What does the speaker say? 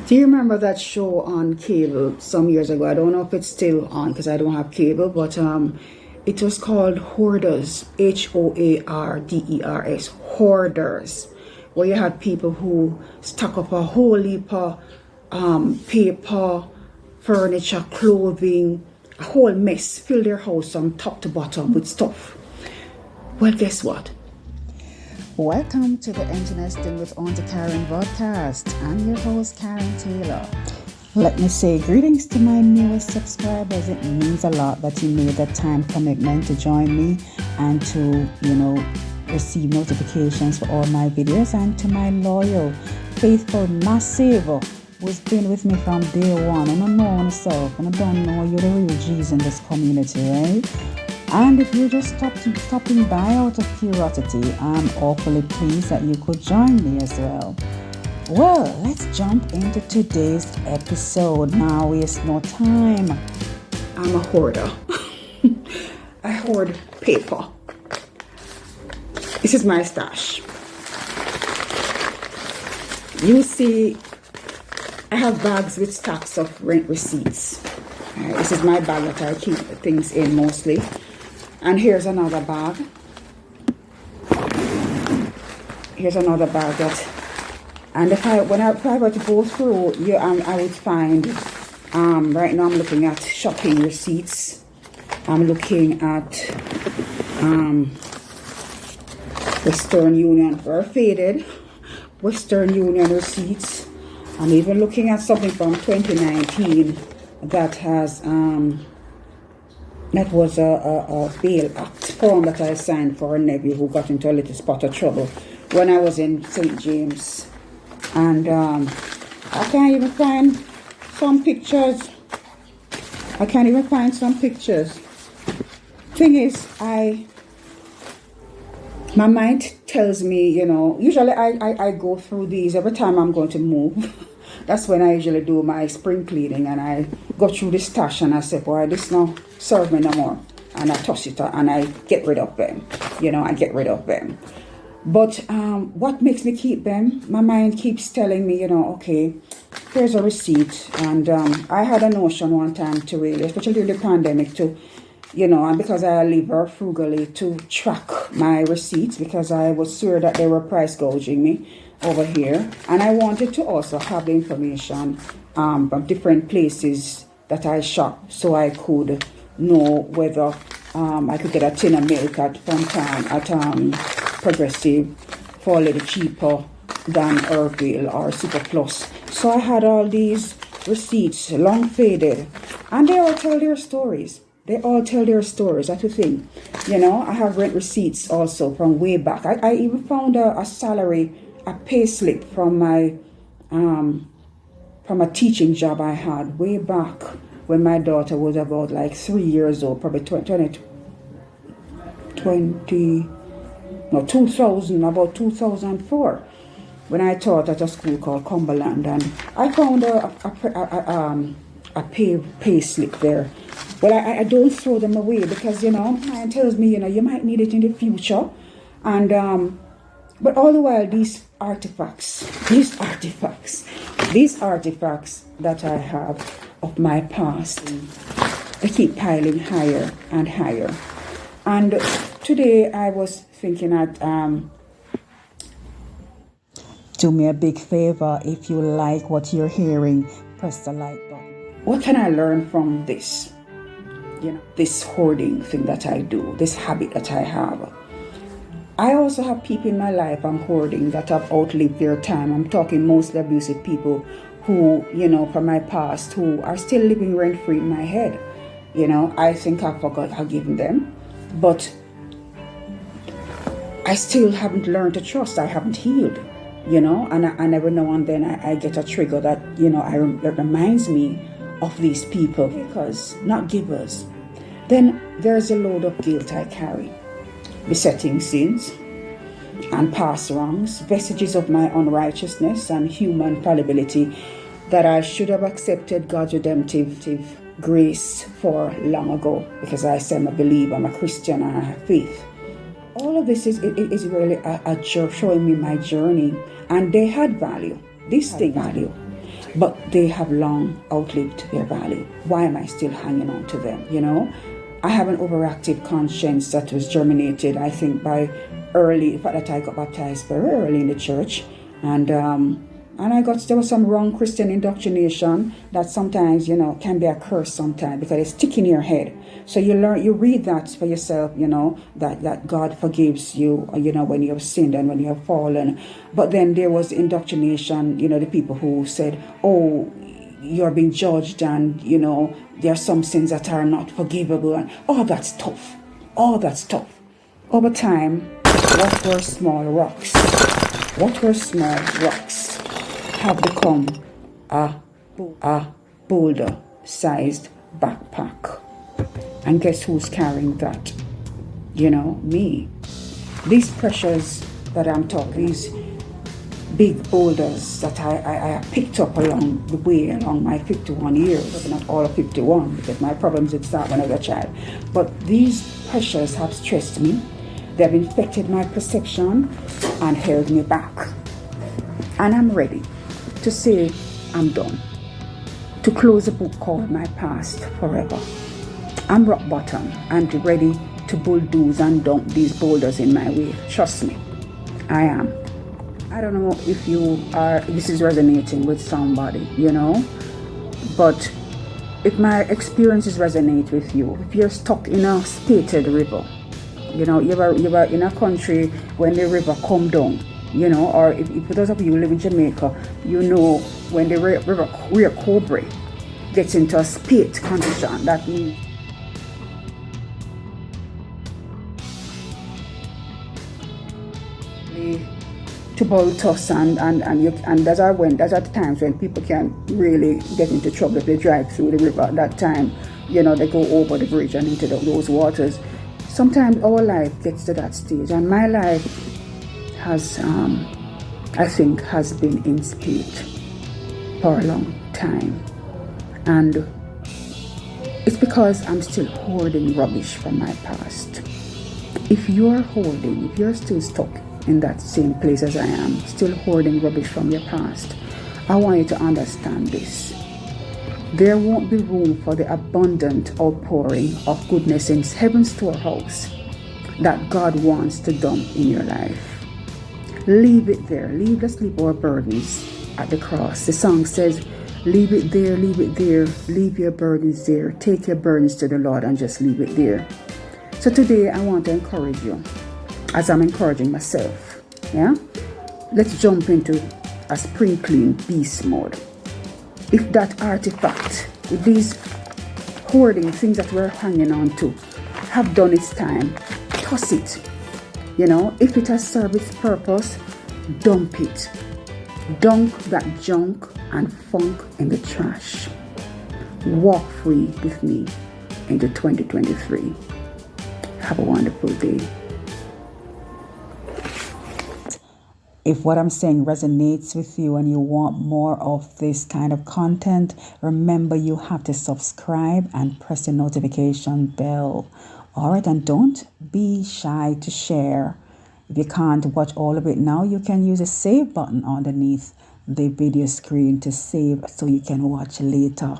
Do you remember that show on cable some years ago? I don't know if it's still on because I don't have cable, but it was called Hoarders, Hoarders, Hoarders, where you had people who stock up a whole heap of paper, furniture, clothing, a whole mess, fill their house from top to bottom with stuff. Well, guess what? Welcome to the Interesting with Auntie Karen Vodcast. I'm your host, Karen Taylor. Let me say greetings to my newest subscribers. It means a lot that you made that time commitment to join me and to, receive notifications for all my videos, and to my loyal, faithful, massive who's been with me from day one. And I know myself, and I don't know you're the real G's in this community, right? And if you're just stopping by out of curiosity, I'm awfully pleased that you could join me as well. Well, let's jump into today's episode. Now waste no time. I'm a hoarder. I hoard paper. This is my stash. You see, I have bags with stacks of rent receipts. This is my bag that I keep things in mostly. And here's another bag. Here's another bag that, and if I were to go through, I would find. Right now, I'm looking at shopping receipts. I'm looking at Western Union, very faded Western Union receipts. I'm even looking at something from 2019 that has. That was a bail act form that I signed for a nephew who got into a little spot of trouble when I was in St. James. And I can't even find some pictures. Thing is, my mind tells me, usually I go through these every time I'm going to move. That's when I usually do my spring cleaning, and I go through the stash and I say, boy, this no serve me no more. And I toss it and I get rid of them. But what makes me keep them? My mind keeps telling me, okay, here's a receipt. And I had a notion one time to really, especially during the pandemic, to, and because I live very frugally, to track my receipts because I was sure that they were price gouging me over here. And I wanted to also have the information from different places that I shop, so I could know whether I could get a tin of milk at Progressive for a little cheaper than Irville or Super Plus. So I had all these receipts, long faded, and they all tell their stories. That's the thing. I have rent receipts also from way back. I even found a pay slip from my from a teaching job I had way back when my daughter was about like 3 years old, probably 2000, about 2004, when I taught at a school called Cumberland, and I found a pay slip there. Well, I don't throw them away because mine tells me you might need it in the future, and but all the while these artifacts that I have of my past, they keep piling higher and higher. And today I was thinking that Do me a big favor, if you like what you're hearing, press the like button. What can I learn from this? This hoarding thing that I do, this habit that I have. I also have people in my life I'm hoarding that have outlived their time. I'm talking mostly abusive people who, from my past, who are still living rent-free in my head. I think I forgot I've given them. But I still haven't learned to trust. I haven't healed, and every now and then I get a trigger that, that reminds me of these people, because not givers. Then there's a load of guilt I carry, besetting sins and past wrongs, vestiges of my unrighteousness and human fallibility that I should have accepted God's redemptive grace for long ago, because I say I'm a believer, I'm a Christian, and I have faith. All of this is really showing me my journey, and they had value. This thing value. but they have long outlived their value. Why am I still hanging on to them? I have an overactive conscience that was germinated, I think, by early, in fact, that I got baptized very early in the church. And there was some wrong Christian indoctrination that sometimes, can be a curse sometimes because it's stuck in your head. So you read that for yourself, that God forgives you, when you have sinned and when you have fallen. But then there was indoctrination, the people who said, oh, you're being judged and, there are some sins that are not forgivable. And all that's tough. Over time, what were small rocks have become a boulder-sized backpack. And guess who's carrying that? Me. These pressures that I'm talking, these big boulders that I picked up along the way, along my 51 years, not all of 51, because my problems did start when I was a child. But these pressures have stressed me. They've infected my perception and held me back. And I'm ready to say I'm done. To close a book called My Past Forever. I'm rock bottom and ready to bulldoze and dump these boulders in my way. Trust me, I am. I don't know if this is resonating with somebody, but if my experiences resonate with you, if you're stuck in a stated river, you're in a country when the river come down, or if for those of you who live in Jamaica, when the river Rio Cobre gets into a spate condition, that means tumultuous and those are the times when people can really get into trouble if they drive through the river. At that time, they go over the bridge and into those waters. Sometimes our life gets to that stage, and my life has been in spate for a long time, and it's because I'm still hoarding rubbish from my past. If you're still stuck in that same place as I am, still hoarding rubbish from your past, I want you to understand this. There won't be room for the abundant outpouring of goodness in heaven's storehouse that God wants to dump in your life. Leave it there. Leave the sleepover burdens at the cross. The song says, leave it there, leave it there, leave your burdens there. Take your burdens to the Lord and just leave it there. So today I want to encourage you, as I'm encouraging myself. Yeah? Let's jump into a spring clean beast mode. If that artifact, if these hoarding things that we're hanging on to have done its time, toss it. If it has served its purpose, dump it. Dunk that junk and funk in the trash. Walk free with me into 2023. Have a wonderful day. If what I'm saying resonates with you and you want more of this kind of content, remember you have to subscribe and press the notification bell. All right, and don't be shy to share. If you can't watch all of it now, you can use the save button underneath the video screen to save so you can watch later.